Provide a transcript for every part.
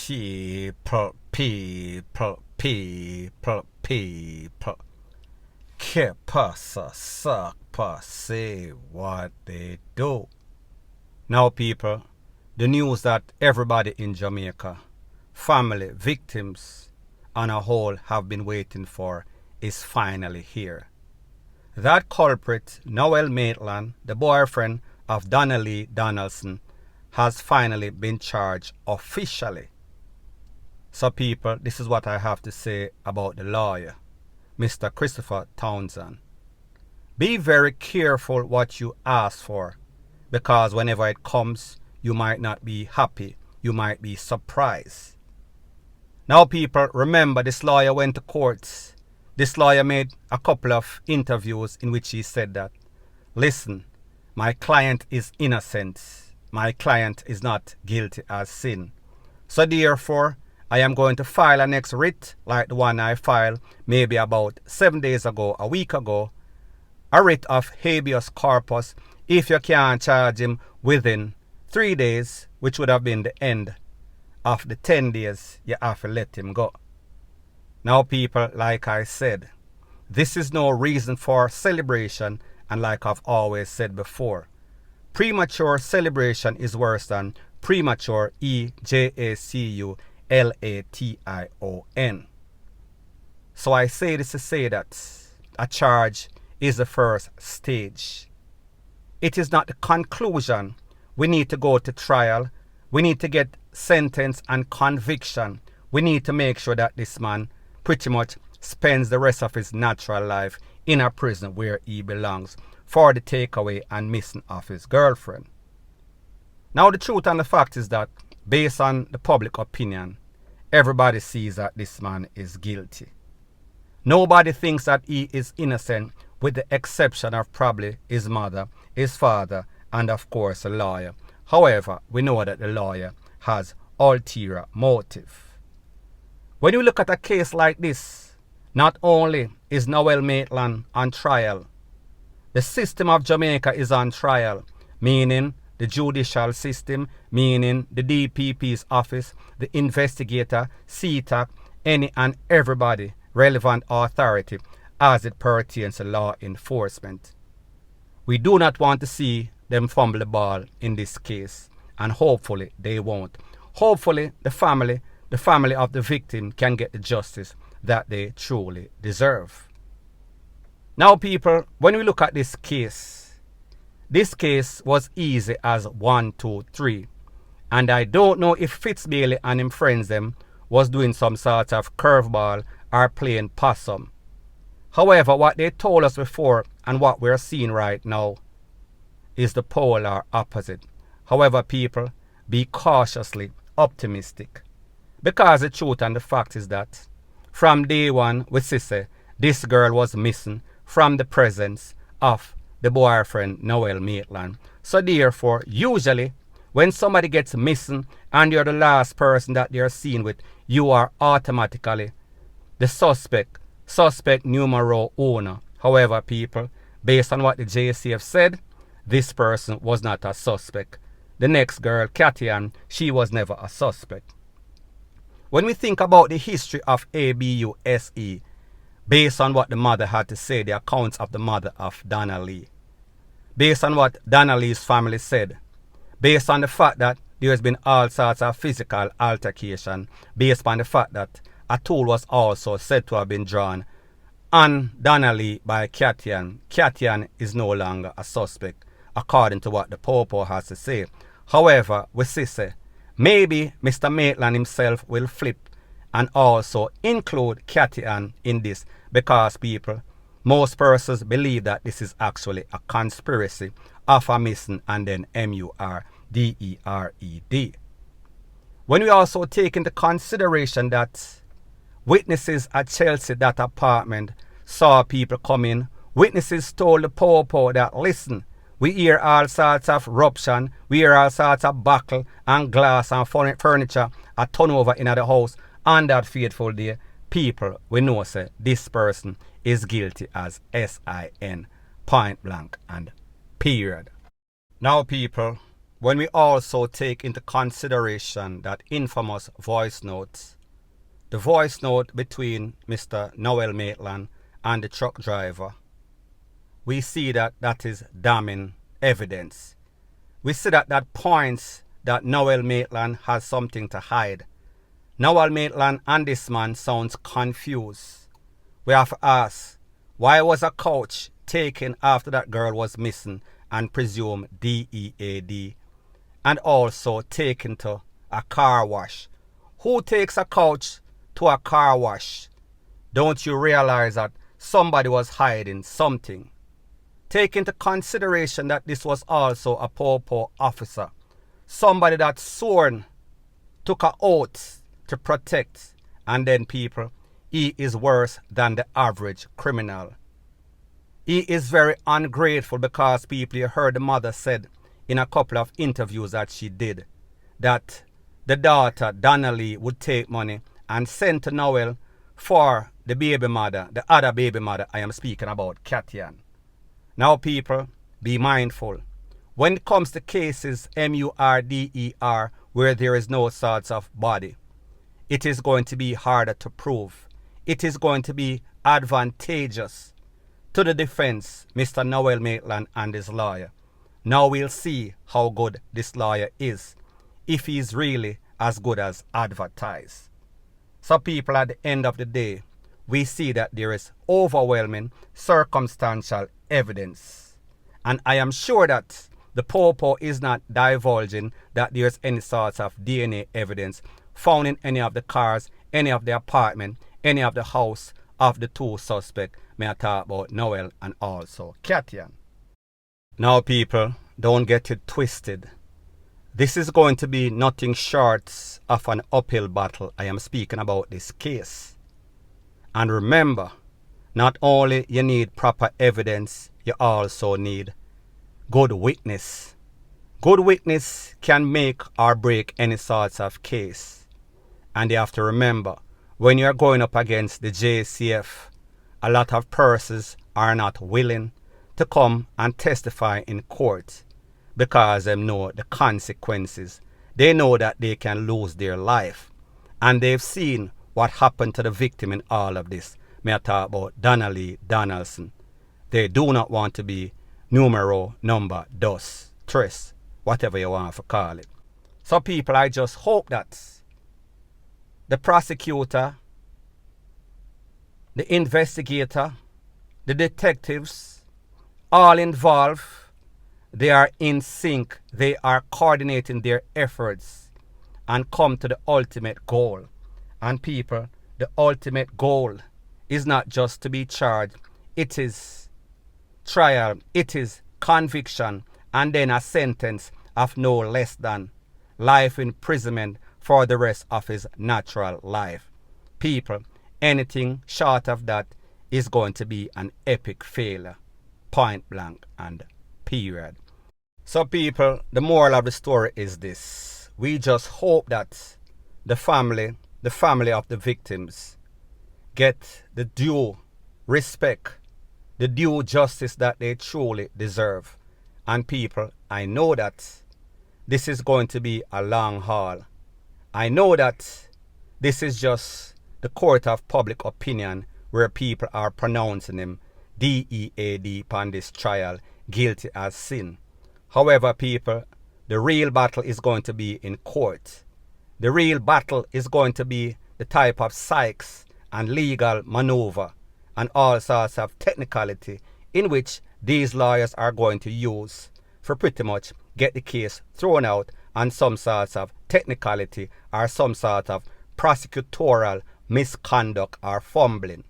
People. Que pasa, suck, say what they do. Now, people, the news that everybody in Jamaica, family, victims, and a whole have been waiting for is finally here. That culprit, Noel-Maitland, the boyfriend of Donna-Lee Donaldson, has finally been charged officially. So people, this is what I have to say about the lawyer, Mr. Christopher Townsend. Be very careful what you ask for, because whenever it comes, you might not be happy, you might be surprised. Now people, remember this lawyer went to court. This lawyer made a couple of interviews in which he said that, listen, my client is innocent. My client is not guilty as sin. So therefore, I am going to file a next writ like the one I filed maybe about 7 days ago, a week ago. A writ of habeas corpus if you can't charge him within 3 days, which would have been the end of the 10 days, you have to let him go. Now people, like I said, this is no reason for celebration, and like I've always said before, premature celebration is worse than premature ejaculation. So I say this to say that a charge is the first stage. It is not the conclusion. We need to go to trial. We need to get sentence and conviction. We need to make sure that this man pretty much spends the rest of his natural life in a prison where he belongs for the takeaway and missing of his girlfriend. Now the truth and the fact is that based on the public opinion, everybody sees that this man is guilty. Nobody thinks that he is innocent with the exception of probably his mother, his father, and of course a lawyer. However, we know that the lawyer has ulterior motive. When you look at a case like this, not only is Noel-Maitland on trial, the system of Jamaica is on trial, meaning the judicial system, meaning the DPP's office, the investigator, CTAC, any and everybody, relevant authority as it pertains to law enforcement. We do not want to see them fumble the ball in this case, and hopefully they won't. Hopefully the family of the victim can get the justice that they truly deserve. Now people, when we look at this case was easy as 1, 2, 3. And I don't know if Fitzbailey and him friends them was doing some sort of curveball or playing possum. However, what they told us before and what we're seeing right now is the polar opposite. However, people, be cautiously optimistic. Because the truth and the fact is that from day one, we see this girl was missing from the presence of the boyfriend Noel-Maitland. So therefore, usually when somebody gets missing and you're the last person that they're seen with, you are automatically the suspect numero uno. However, people, based on what the JCF said, this person was not a suspect. The next girl, Katian, she was never a suspect. When we think about the history of ABUSE, based on what the mother had to say, the accounts of the mother of Donna-Lee, based on what Donna-Lee's family said, based on the fact that there has been all sorts of physical altercation, based on the fact that a tool was also said to have been drawn on Donna-Lee by Katian. Katian is no longer a suspect, according to what the Popo has to say. However, we say, maybe Mr. Maitland himself will flip and also include Katian in this, because people, most persons believe that this is actually a conspiracy of a missing and then MVRDER-Of-M. When we also take into consideration that witnesses at Chelsea, that apartment, saw people come in, witnesses told the Popo that, listen, we hear all sorts of ruption, we hear all sorts of buckle and glass and furniture a turnover in the house on that fateful day. People, we know say this person is guilty as SIN, point blank and period. Now people, when we also take into consideration that infamous voice note, the voice note between Mr. Noel-Maitland and the truck driver, we see that that is damning evidence. We see that that points that Noel-Maitland has something to hide. Noel-Maitland and this man sounds confused. We have to ask, why was a couch taken after that girl was missing and presumed DEAD, and also taken to a car wash? Who takes a couch to a car wash? Don't you realize that somebody was hiding something? Take into consideration that this was also a POPO officer, somebody that sworn, took an oath to protect, and then people, he is worse than the average criminal. He is very ungrateful because people, you heard the mother said in a couple of interviews that she did, that the daughter, Donna-Lee, would take money and send to Noel for the baby mother, the other baby mother I am speaking about, Katian. Now people, be mindful. When it comes to cases MVRDER where there is no sorts of body, it is going to be harder to prove. It is going to be advantageous to the defense, Mr. Noel-Maitland and his lawyer. Now we'll see how good this lawyer is, if he is really as good as advertised. So people, at the end of the day, we see that there is overwhelming circumstantial evidence. And I am sure that the POPO is not divulging that there is any sort of DNA evidence found in any of the cars, any of the apartment, any of the house of the two suspects. May I talk about Noel and also Katian. Now people, don't get it twisted. This is going to be nothing short of an uphill battle. I am speaking about this case. And remember, not only you need proper evidence, you also need good witness. Good witness can make or break any sorts of case. And you have to remember, when you're going up against the JCF, a lot of persons are not willing to come and testify in court because they know the consequences. They know that they can lose their life. And they've seen what happened to the victim in all of this. May I talk about Donna-Lee Donaldson. They do not want to be numero number dos, tres, whatever you want to call it. So people, I just hope that the prosecutor, the investigator, the detectives, all involved, they are in sync. They are coordinating their efforts and come to the ultimate goal. And people, the ultimate goal is not just to be charged. It is trial, it is conviction, and then a sentence of no less than life imprisonment for the rest of his natural life. People, anything short of that is going to be an epic failure. Point blank and period. So people, the moral of the story is this. We just hope that the family of the victims get the due respect, the due justice that they truly deserve. And people, I know that this is going to be a long haul. I know that this is just the court of public opinion where people are pronouncing him DEAD upon this trial, guilty as sin. However, people, the real battle is going to be in court. The real battle is going to be the type of psychs and legal maneuver and all sorts of technicality in which these lawyers are going to use for pretty much get the case thrown out on some sorts of technicality or some sort of prosecutorial misconduct or fumbling.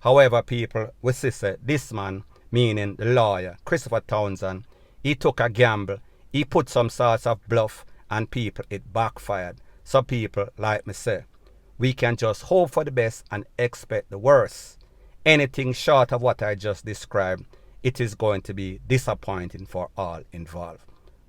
However, people, we see this man, meaning the lawyer, Christopher Townsend, he took a gamble, he put some sorts of bluff, and people, it backfired. So people, like me say, we can just hope for the best and expect the worst. Anything short of what I just described, it is going to be disappointing for all involved.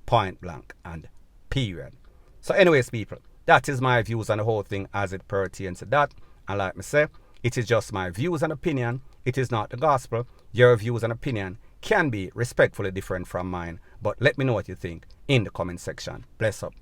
Point blank and period. So anyways, people, that is my views on the whole thing as it pertains to that. And like me say, it is just my views and opinion. It is not the gospel. Your views and opinion can be respectfully different from mine, but let me know what you think in the comment section. Bless up.